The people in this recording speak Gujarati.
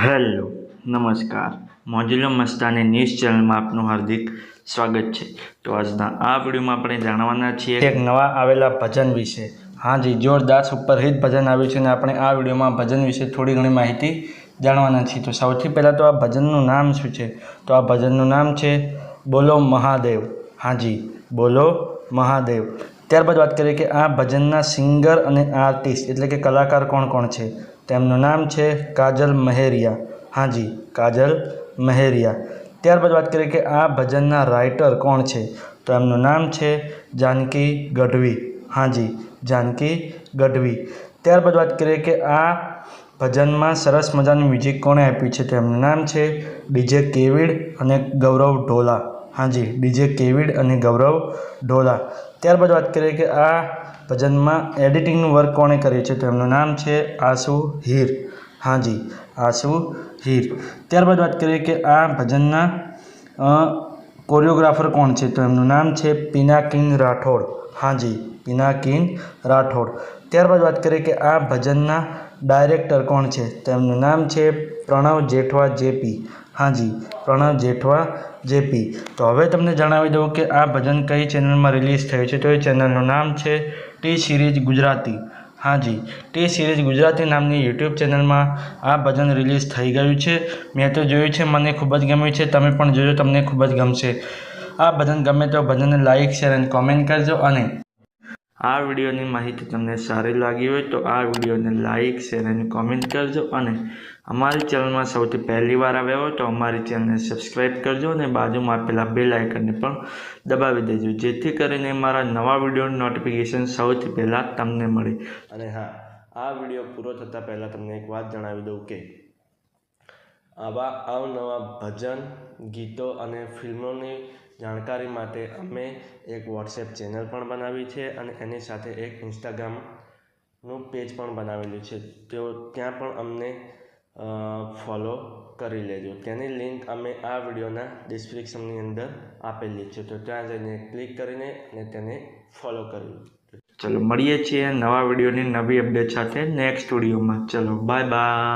હેલો નમસ્કાર મોજુલો મસ્તાની ન્યૂઝ ચેનલમાં આપનું હાર્દિક સ્વાગત છે। તો આજના આ વિડીયોમાં આપણે જાણવાના છીએ એક નવા આવેલા ભજન વિશે। હા જી, જોરદાર સુપરહિટ ભજન આવ્યું છે અને આપણે આ વિડીયોમાં ભજન વિશે થોડી ઘણી માહિતી જાણવાના છીએ। તો સૌથી પહેલાં તો આ ભજનનું નામ શું છે? તો આ ભજનનું નામ છે બોલો મહાદેવ। હા જી, બોલો મહાદેવ। ત્યારબાદ વાત કરીએ કે આ ભજનના સિંગર અને આર્ટિસ્ટ એટલે કે કલાકાર કોણ કોણ છે? તેમનું નામ છે કાજલ મહેરિયા। હા જી, કાજલ મહેરિયા। ત્યારબાદ વાત કરીએ કે આ ભજનના રાઇટર કોણ છે? તો એમનું નામ છે જાનકી ગઢવી। હા જી, જાનકી ગઢવી। ત્યારબાદ વાત કરીએ કે આ ભજનમાં સરસ મજાનું મ્યુઝિક કોણે આપ્યું છે? તો એમનું નામ છે ડીજે કેવિડ અને ગૌરવ ઢોલા। હા જી, ડીજે કેવિડ અને ગૌરવ ઢોલા। ત્યારબાદ વાત કરીએ કે આ ભજનમાં એડિટિંગનું વર્ક કોણે કર્યું છે? તો એમનું નામ છે આશુ હીર। હા જી, આશુ હીર। ત્યારબાદ વાત કરીએ કે આ ભજનના કોરિયોગ્રાફર કોણ છે? તો એમનું નામ છે પિનાકિન રાઠોડ। હા જી, પિનાકિન રાઠોડ। ત્યારબાદ વાત કરીએ કે આ ભજનના ડાયરેક્ટર કોણ છે? તો એમનું નામ છે પ્રણવ જેઠવા જેપી। હા જી, પ્રણવ જેઠવા જેપી। તો હવે તમને જણાવી દઉં કે આ ભજન કઈ ચેનલમાં રિલીઝ થયું છે? તો એ ચેનલનું નામ છે ટી સિરીઝ ગુજરાતી। હા જી, ટી સિરીઝ ગુજરાતી નામની યુટ્યુબ ચેનલમાં આ ભજન રિલીઝ થઈ ગયું છે। મેં તો જોયું છે, મને ખૂબ જ ગમ્યું છે। તમે પણ જોજો, તમને ખૂબ જ ગમશે। આ ભજન ગમે તો ભજનને લાઇક શેર અને કોમેન્ટ કરજો અને આ વિડીયોની માહિતી તમને સારી લાગી હોય તો આ વિડીયોને લાઇક શેર અને કોમેન્ટ કરજો અને અમારી ચેનલમાં સૌથી પહેલી વાર આવ્યા હોય તો અમારી ચેનલને સબસ્ક્રાઈબ કરજો અને બાજુમાં આપેલા બેલ આઇકનને પણ દબાવી દેજો, જેથી કરીને મારા નવા વિડીયોનું નોટિફિકેશન સૌથી પહેલાં તમને મળે। અને હા, આ વિડીયો પૂરો થતાં પહેલાં તમને એક વાત જણાવી દઉં કે આવા અવનવા ભજન, ગીતો અને ફિલ્મોની જાણકારી માટે અમે એક વોટ્સએપ ચેનલ પણ બનાવી છે અને એની સાથે એક ઇન્સ્ટાગ્રામનું પેજ પણ બનાવેલું છે। તો ત્યાં પણ અમને ફોલો કરી લેજો। તેની લિંક અમે આ વિડીયોના ડિસ્ક્રિપ્શનની અંદર આપેલી છે, તો ત્યાં જઈને ક્લિક કરીને અને તેને ફોલો કરી લો। ચલો મળીએ છીએ નવા વિડીયોની નવી અપડેટ સાથે નેક્સ્ટ વિડીયોમાં। ચલો બાય બાય।